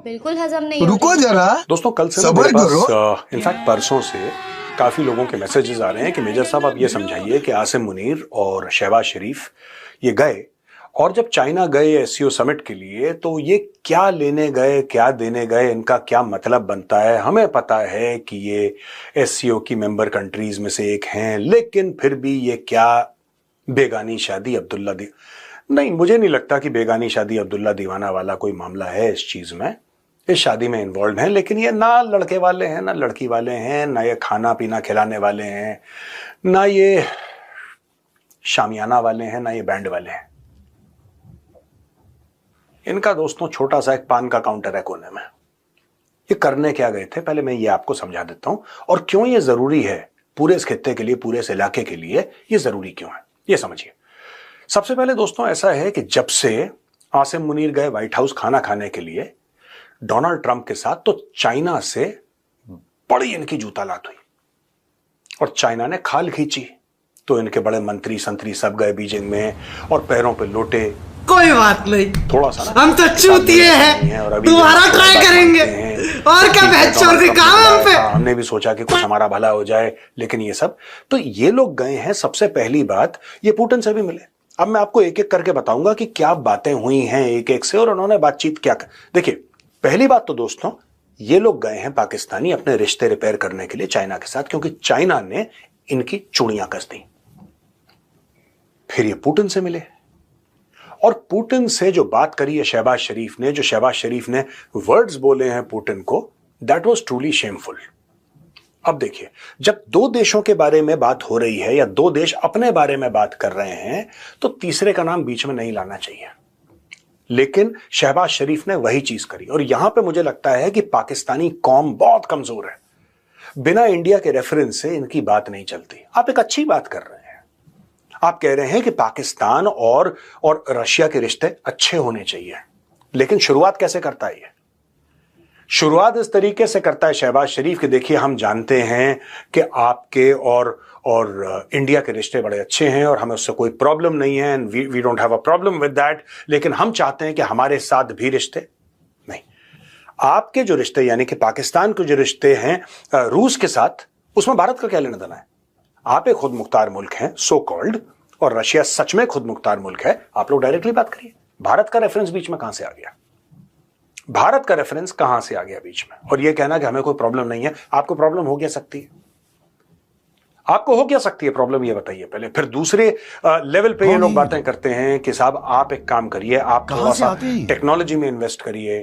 बिल्कुल हजम नहीं हो रुको रही। जरा दोस्तों कल से सब्र मेरे पास करो। इनफैक्ट परसों से काफी लोगों के मैसेजेस आ रहे हैं कि मेजर साहब आप ये समझाइए कि आसिम मुनीर और शहबाज शरीफ ये गए, और जब चाइना गए एससीओ समिट के लिए तो ये क्या लेने गए, क्या देने गए, इनका क्या मतलब बनता है। हमें पता है कि ये एससीओ की मेंबर कंट्रीज में से एक हैं, लेकिन फिर भी ये क्या बेगानी शादी अब्दुल्ला दी नहीं, मुझे नहीं लगता कि बेगानी शादी अब्दुल्ला दीवाना वाला कोई मामला है इस चीज में। इस शादी में इन्वॉल्व हैं, लेकिन ये ना लड़के वाले हैं ना लड़की वाले हैं, ना ये खाना पीना खिलाने वाले हैं, ना ये शामियाना वाले हैं, ना ये बैंड वाले हैं। इनका दोस्तों छोटा सा एक पान का काउंटर है कोने में। ये करने क्या गए थे पहले मैं ये आपको समझा देता हूं, और क्यों ये जरूरी है पूरे इस खित्ते के लिए, पूरे इस इलाके के लिए ये जरूरी क्यों है, ये समझिए। सबसे पहले दोस्तों ऐसा है कि जब से आसिम मुनीर गए व्हाइट हाउस खाना खाने के लिए डोनाल्ड ट्रंप के साथ, तो चाइना से बड़ी इनकी जूतालात हुई और चाइना ने खाल खींची। तो इनके बड़े मंत्री संतरी सब गए बीजिंग में और पैरों पे लोटे। कोई बात नहीं, थोड़ा सा हम तो चूतिए हैं, दोबारा ट्राई करेंगे। और क्या बहचोद के काम हम पे। हमने भी सोचा कि कुछ हमारा भला हो जाए, लेकिन ये सब तो ये लोग गए हैं। सबसे पहली बात, ये पुतिन से भी मिले। अब मैं आपको एक एक करके बताऊंगा कि क्या बातें हुई हैं एक एक से और उन्होंने बातचीत क्या कर। देखिए पहली बात तो दोस्तों, ये लोग गए हैं पाकिस्तानी अपने रिश्ते रिपेयर करने के लिए चाइना के साथ, क्योंकि चाइना ने इनकी चूड़ियां कस दी। फिर ये पुतिन से मिले और पुतिन से जो बात करी है शहबाज शरीफ ने, जो शहबाज शरीफ ने वर्ड्स बोले हैं पुतिन को, दैट वाज ट्रूली शेमफुल। अब देखिए, जब दो देशों के बारे में बात हो रही है या दो देश अपने बारे में बात कर रहे हैं, तो तीसरे का नाम बीच में नहीं लाना चाहिए। लेकिन शहबाज शरीफ ने वही चीज करी, और यहां पे मुझे लगता है कि पाकिस्तानी कौम बहुत कमजोर है। बिना इंडिया के रेफरेंस से इनकी बात नहीं चलती। आप एक अच्छी बात कर रहे हैं, आप कह रहे हैं कि पाकिस्तान और रशिया के रिश्ते अच्छे होने चाहिए, लेकिन शुरुआत कैसे करता है ये? शुरुआत इस तरीके से करता है शहबाज शरीफ कि देखिए हम जानते हैं कि आपके और इंडिया के रिश्ते बड़े अच्छे हैं और हमें उससे कोई प्रॉब्लम नहीं है, and we don't have a problem with that, लेकिन हम चाहते हैं कि हमारे साथ भी रिश्ते नहीं। आपके जो रिश्ते यानी कि पाकिस्तान के जो रिश्ते हैं रूस के साथ, उसमें भारत का क्या लेना देना है? आप एक खुद मुख्तार मुल्क हैं सो कॉल्ड, और रशिया सच में खुद मुख्तार मुल्क है। आप लोग डायरेक्टली बात करिए। भारत का रेफरेंस बीच में कहां से आ गया? भारत का रेफरेंस कहां से आ गया बीच में? और यह कहना कि हमें कोई प्रॉब्लम नहीं है। आपको प्रॉब्लम हो क्या सकती है? आपको हो क्या सकती है प्रॉब्लम, ये बताइए पहले। फिर दूसरे लेवल पे ये लोग बातें करते हैं कि साहब आप एक काम करिए, आप थोड़ा सा टेक्नोलॉजी में इन्वेस्ट करिए,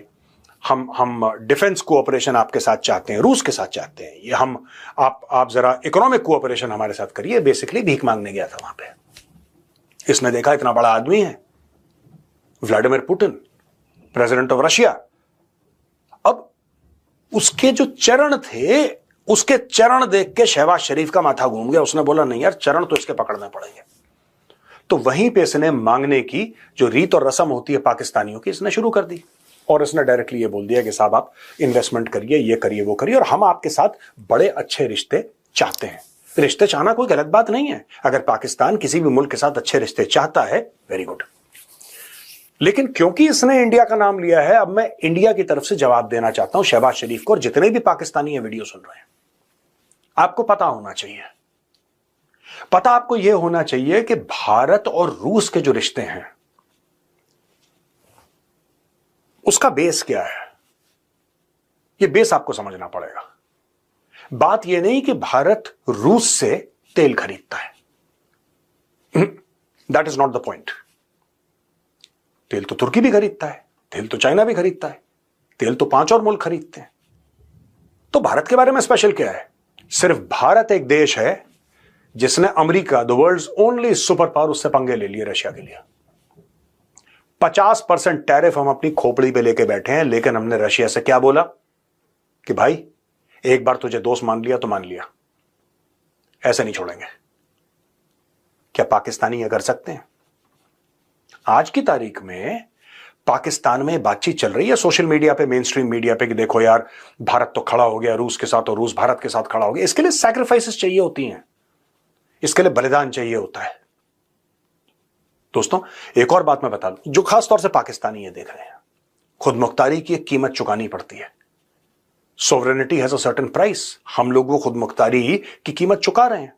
हम डिफेंस कोऑपरेशन आपके साथ चाहते हैं, रूस के साथ चाहते हैं, ये हम आप जरा इकोनॉमिक कोऑपरेशन हमारे साथ करिए। बेसिकली भीख मांगने गया था वहां पे। इसने देखा इतना बड़ा आदमी है Vladimir Putin, president of Russia. अब उसके जो चरण थे, उसके चरण देख के शहबाज शरीफ का माथा घूम गया। उसने बोला नहीं यार, चरण तो इसके पकड़ने पड़ेंगे। तो वहीं पे इसने मांगने की जो रीत और रस्म होती है पाकिस्तानियों की, इसने शुरू कर दी। और इसने डायरेक्टली ये बोल दिया कि साहब आप इन्वेस्टमेंट करिए, ये करिए, वो करिए, और हम आपके साथ बड़े अच्छे रिश्ते चाहते हैं। रिश्ते चाहना कोई गलत बात नहीं है। अगर पाकिस्तान किसी भी मुल्क के साथ अच्छे रिश्ते चाहता है, वेरी गुड। लेकिन क्योंकि इसने इंडिया का नाम लिया है, अब मैं इंडिया की तरफ से जवाब देना चाहता हूं शहबाज शरीफ को, और जितने भी पाकिस्तानी ये वीडियो सुन रहे हैं, आपको पता होना चाहिए, पता आपको यह होना चाहिए कि भारत और रूस के जो रिश्ते हैं उसका बेस क्या है। यह बेस आपको समझना पड़ेगा। बात यह नहीं कि भारत रूस से तेल खरीदता है, that is not the point. तेल तो तुर्की भी खरीदता है, तेल तो चाइना भी खरीदता है, तेल तो 5 और मुल्क खरीदते हैं। तो भारत के बारे में स्पेशल क्या है? सिर्फ भारत एक देश है जिसने America, the world's only super power, उससे पंगे ले लिए रशिया के लिए। 50% टैरिफ हम अपनी खोपड़ी पे लेके बैठे हैं, लेकिन हमने रशिया से क्या बोला कि भाई एक बार तुझे दोस्त मान लिया तो मान लिया, ऐसे नहीं छोड़ेंगे। क्या पाकिस्तानी ये कर सकते हैं? आज की तारीख में पाकिस्तान में बातचीत चल रही है सोशल मीडिया पे, मेन स्ट्रीम मीडिया पे, कि देखो यार भारत तो खड़ा हो गया रूस के साथ और रूस भारत के साथ खड़ा हो गया। इसके लिए सैक्रिफाइसेस चाहिए होती हैं, इसके लिए बलिदान चाहिए होता है। दोस्तों एक और बात मैं बता दूं, जो खास तौर से पाकिस्तानी ये देख रहे हैं, खुद मुख्तारी की एक कीमत चुकानी पड़ती है। Sovereignty has a certain price. हम लोग वो खुद मुख्तारी की कीमत चुका रहे हैं।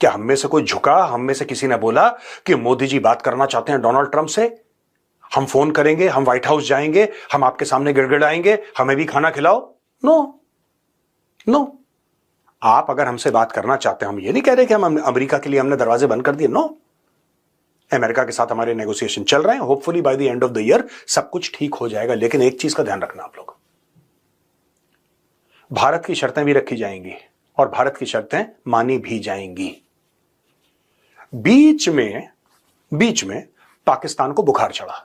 क्या हम में से कोई झुका? हम में से किसी ने बोला कि मोदी जी बात करना चाहते हैं डोनाल्ड ट्रंप से, हम फोन करेंगे, हम व्हाइट हाउस जाएंगे, हम आपके सामने गिड़गिड़ाएंगे, हमें भी खाना खिलाओ? No no. आप अगर हमसे बात करना चाहते हैं, हम ये नहीं कह रहे कि हम अमेरिका के लिए हमने दरवाजे बंद कर दिए। नो, अमेरिका के साथ हमारे नेगोशिएशन चल रहे हैं। Hopefully by the end of the year सब कुछ ठीक हो जाएगा। लेकिन एक चीज का ध्यान रखना आप लोग, भारत की शर्तें भी रखी जाएंगी और भारत की शर्तें मानी भी जाएंगी। बीच में पाकिस्तान को बुखार चढ़ा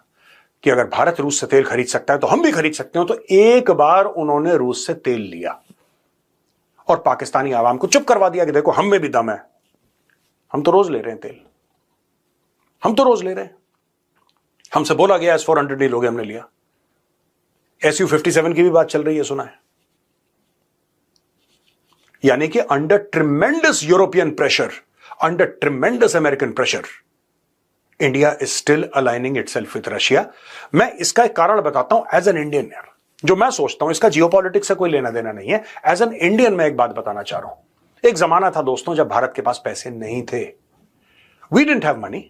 कि अगर भारत रूस से तेल खरीद सकता है तो हम भी खरीद सकते हो। तो एक बार उन्होंने रूस से तेल लिया और पाकिस्तानी आवाम को चुप करवा दिया कि देखो हम में भी दम है, हम तो रोज ले रहे हैं तेल, हम तो रोज ले रहे हैं। हमसे बोला गया S-400 डील हो गया, हमने लिया। Su-57 की भी बात चल रही है, सुना है। यानी कि under tremendous European pressure, under tremendous American pressure, India is still aligning itself with Russia. मैं इसका एक कारण बताता हूं एज एन इंडियन यार, जो मैं सोचता हूं, इसका जियोपॉलिटिक्स से कोई लेना देना नहीं है। एज एन इंडियन मैं एक बात बताना चाह रहा हूं। एक जमाना था दोस्तों जब भारत के पास पैसे नहीं थे। वी डिडंट हैव मनी,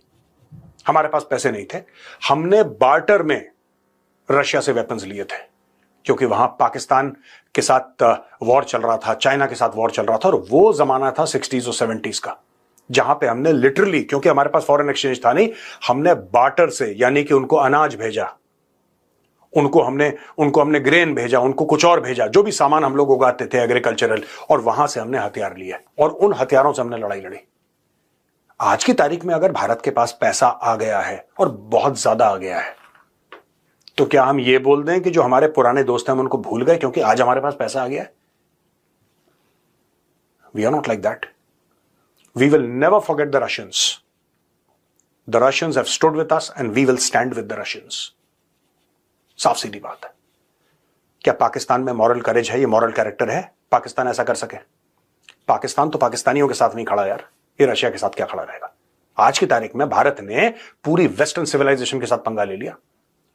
हमारे पास पैसे नहीं थे। हमने बार्टर में रशिया से वेपन्स लिए थे क्योंकि वहां पाकिस्तान के साथ वॉर चल रहा था, चाइना के साथ वॉर चल रहा था, और वो जमाना था 60s और 70s का, जहां पे हमने लिटरली, क्योंकि हमारे पास फॉरेन एक्सचेंज था नहीं, हमने बार्टर से, यानी कि उनको अनाज भेजा, उनको हमने ग्रेन भेजा, उनको कुछ और भेजा, जो भी सामान हम लोग उगाते थे एग्रीकल्चरल, और वहां से हमने हथियार लिए और उन हथियारों से हमने लड़ाई लड़ी। आज की तारीख में अगर भारत के पास पैसा आ गया है और बहुत ज्यादा आ गया है, तो क्या हम ये बोल दें कि जो हमारे पुराने दोस्त हैं हम उनको भूल गए क्योंकि आज हमारे पास पैसा आ गया है? We are not like that. We will never forget the Russians. The Russians have stood with us and we will stand with the Russians. साफ सीधी बात है। क्या पाकिस्तान में मॉरल करेज है, ये मॉरल कैरेक्टर है, पाकिस्तान ऐसा कर सके? पाकिस्तान तो पाकिस्तानियों के साथ नहीं खड़ा यार, ये रशिया के साथ क्या खड़ा रहेगा? आज की तारीख में भारत ने पूरी वेस्टर्न सिविलाइजेशन के साथ पंगा ले लिया।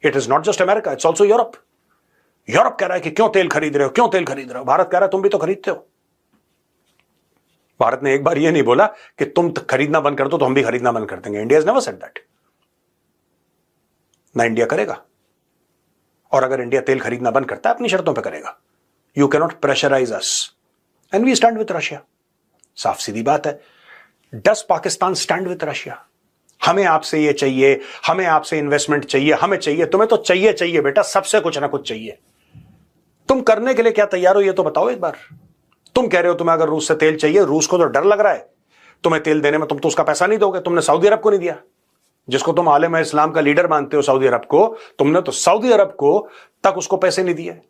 It is not just America, it's also Europe. Europe कह रहा है कि क्यों तेल खरीद रहे हो, क्यों तेल खरीद रहे हो? भारत कह रहा है तुम भी तो खरीदते हो। भारत ने एक बार यह नहीं बोला कि तुम खरीदना बंद कर दो तो हम भी खरीदना बंद कर देंगे। India is never said that. ना इंडिया करेगा, और अगर इंडिया तेल खरीदना बंद करता है अपनी शर्तों पर करेगा। You can not pressurise us and we stand with Russia. साफ सीधी बात है। Does Pakistan stand with Russia? हमें आपसे ये चाहिए, हमें आपसे इन्वेस्टमेंट चाहिए, हमें चाहिए, तुम्हें तो चाहिए चाहिए बेटा, सबसे कुछ ना कुछ चाहिए। तुम करने के लिए क्या तैयार हो ये तो बताओ एक बार। तुम कह रहे हो तुम्हें अगर रूस से तेल चाहिए, रूस को तो डर लग रहा है तुम्हें तेल देने में, तुम तो उसका पैसा नहीं दोगे। तुमने सऊदी अरब को नहीं दिया, जिसको तुम आलम इस्लाम का लीडर मानते हो, सऊदी अरब को, तुमने तो सऊदी अरब को तक उसको पैसे नहीं दिए।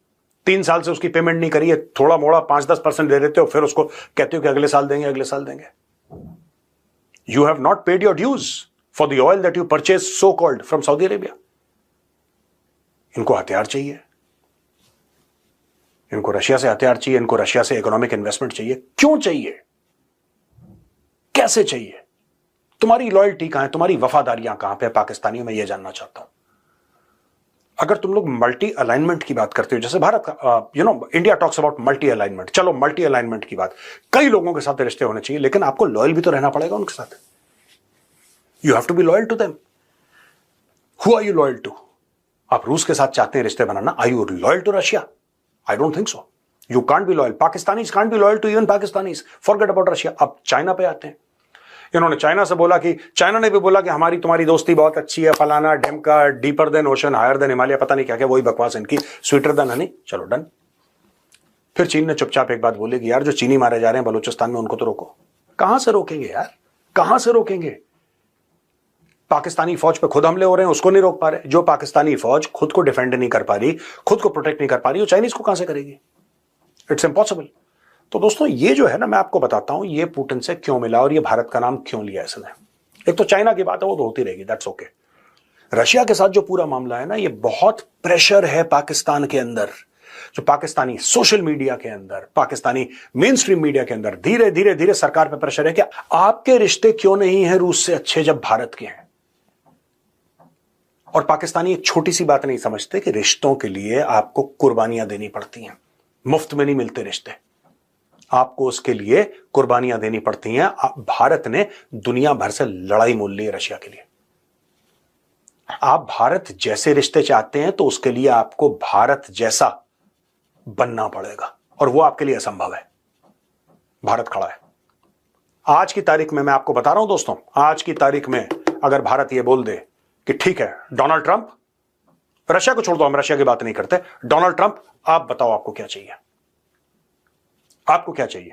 3 साल से उसकी पेमेंट नहीं करी है, थोड़ा मोड़ा 5-10% दे देते हो, फिर उसको कहते हो कि अगले साल देंगे, अगले साल देंगे। You have not paid your dues for the oil that you purchased so called from Saudi Arabia. इनको हथियार चाहिए, इनको रशिया से हथियार चाहिए, इनको रशिया से इकोनॉमिक इन्वेस्टमेंट चाहिए। क्यों चाहिए, कैसे चाहिए? तुम्हारी लॉयल्टी कहां है, तुम्हारी वफादारियां कहां पे पाकिस्तानियों में? यह जानना चाहता हूं। अगर तुम लोग मल्टी अलाइनमेंट की बात करते हो, जैसे भारत का India talks about multi alignment, चलो मल्टी अलाइनमेंट की बात, कई लोगों के साथ रिश्ते होने चाहिए, लेकिन आपको लॉयल भी तो रहना पड़ेगा उनके साथ। You have to be loyal to them. Who are you loyal to? आप रूस के साथ चाहते हैं रिश्ते बनाना, are you loyal to Russia? I don't think so. You can't be loyal. Pakistanis can't be loyal to even Pakistanis. Forget about Russia. अब China पे आते हैं। इन्होंने चाइना से बोला कि, चाइना ने भी बोला कि हमारी तुम्हारी दोस्ती बहुत अच्छी है, फलाना ढिमका, deeper than ocean, higher than Himalaya, पता नहीं क्या क्या, वही बकवास इनकी, स्वीटर देन हनी, चलो डन। फिर चीन ने चुपचाप एक बात बोली कि यार जो चीनी मारे जा रहे हैं बलूचिस्तान में, उनको तो रोको। कहां से रोकेंगे यार, कहां से रोकेंगे? पाकिस्तानी फौज पे खुद हमले हो रहे हैं, उसको नहीं रोक पा रहे। जो पाकिस्तानी फौज खुद को डिफेंड नहीं कर पा रही, खुद को प्रोटेक्ट नहीं कर पा रही, वो चाइनीज को कहां से करेगी? It's impossible. तो दोस्तों ये जो है ना, मैं आपको बताता हूं ये पुतिन से क्यों मिला और ये भारत का नाम क्यों लिया इसने। एक तो चाइना की बात है, वो तो होती रहेगी, दैट्स ओके। रशिया के साथ जो पूरा मामला है ना, ये बहुत प्रेशर है पाकिस्तान के अंदर, जो पाकिस्तानी सोशल मीडिया के अंदर, पाकिस्तानी मेन स्ट्रीम मीडिया के अंदर धीरे धीरे धीरे सरकार पर प्रेशर है कि आपके रिश्ते क्यों नहीं है रूस से अच्छे जब भारत के हैं? और पाकिस्तानी एक छोटी सी बात नहीं समझते कि रिश्तों के लिए आपको कुर्बानियां देनी पड़ती हैं। मुफ्त में नहीं मिलते रिश्ते, आपको उसके लिए कुर्बानियां देनी पड़ती हैं। भारत ने दुनिया भर से लड़ाई मोल ली है रशिया के लिए। आप भारत जैसे रिश्ते चाहते हैं तो उसके लिए आपको भारत जैसा बनना पड़ेगा, और वो आपके लिए असंभव है। भारत खड़ा है। आज की तारीख में मैं आपको बता रहा हूं दोस्तों, आज की तारीख में अगर भारत ये बोल दे कि ठीक है डोनाल्ड ट्रंप, रशिया को छोड़ दो, हम रशिया की बात नहीं करते, डोनाल्ड ट्रंप आप बताओ आपको क्या चाहिए, आपको क्या चाहिए?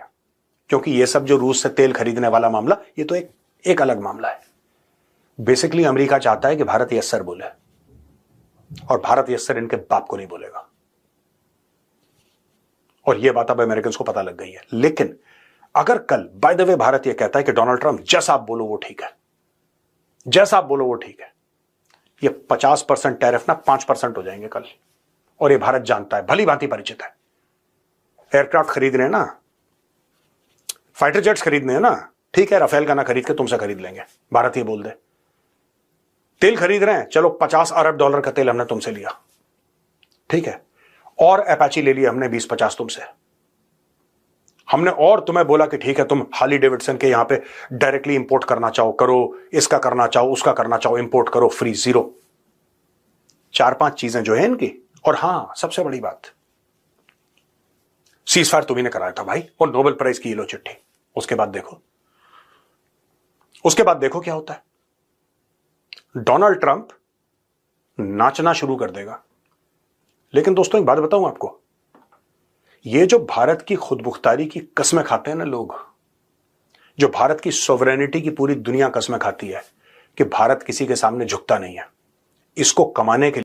क्योंकि ये सब जो रूस से तेल खरीदने वाला मामला, ये तो एक अलग मामला है। बेसिकली अमेरिका चाहता है कि भारत यस सर बोले, और भारत यस सर इनके बाप को नहीं बोलेगा, और यह बात अब अमेरिकन को पता लग गई है। लेकिन अगर कल बाय द वे भारत यह कहता है कि डोनाल्ड ट्रंप जैसा आप बोलो वो ठीक है, जैसा आप बोलो वो ठीक है, ये 50% टैरिफ ना 5% हो जाएंगे कल, और ये भारत जानता है, भली भांति परिचित है। एयरक्राफ्ट खरीदने हैं ना, फाइटर जेट्स खरीदने हैं ना, ठीक है राफेल का ना खरीद के तुमसे खरीद लेंगे, भारत ये बोल दे। तेल खरीद रहे हैं, चलो $50 अरब का तेल हमने तुमसे लिया, ठीक है, और अपाची ले लिया हमने 20-50 तुमसे, हमने और तुम्हें बोला कि ठीक है तुम हार्ली डेविडसन के यहां पे डायरेक्टली इंपोर्ट करना चाहो करो, इसका करना चाहो उसका करना चाहो इंपोर्ट करो, फ्री, जीरो। 4-5 चीजें जो है इनकी। और हां सबसे बड़ी बात, सीजफायर तुम्ही ने कराया था भाई, और नोबेल प्राइज की ये लो चिट्ठी। उसके बाद देखो, उसके बाद देखो क्या होता है। डोनाल्ड ट्रंप नाचना शुरू कर देगा। लेकिन दोस्तों एक बात बताऊं आपको, ये जो भारत की खुदमुख्तारी की कस्में खाते हैं ना लोग, जो भारत की सॉवरेनिटी की पूरी दुनिया कस्में खाती है कि भारत किसी के सामने झुकता नहीं है, इसको कमाने के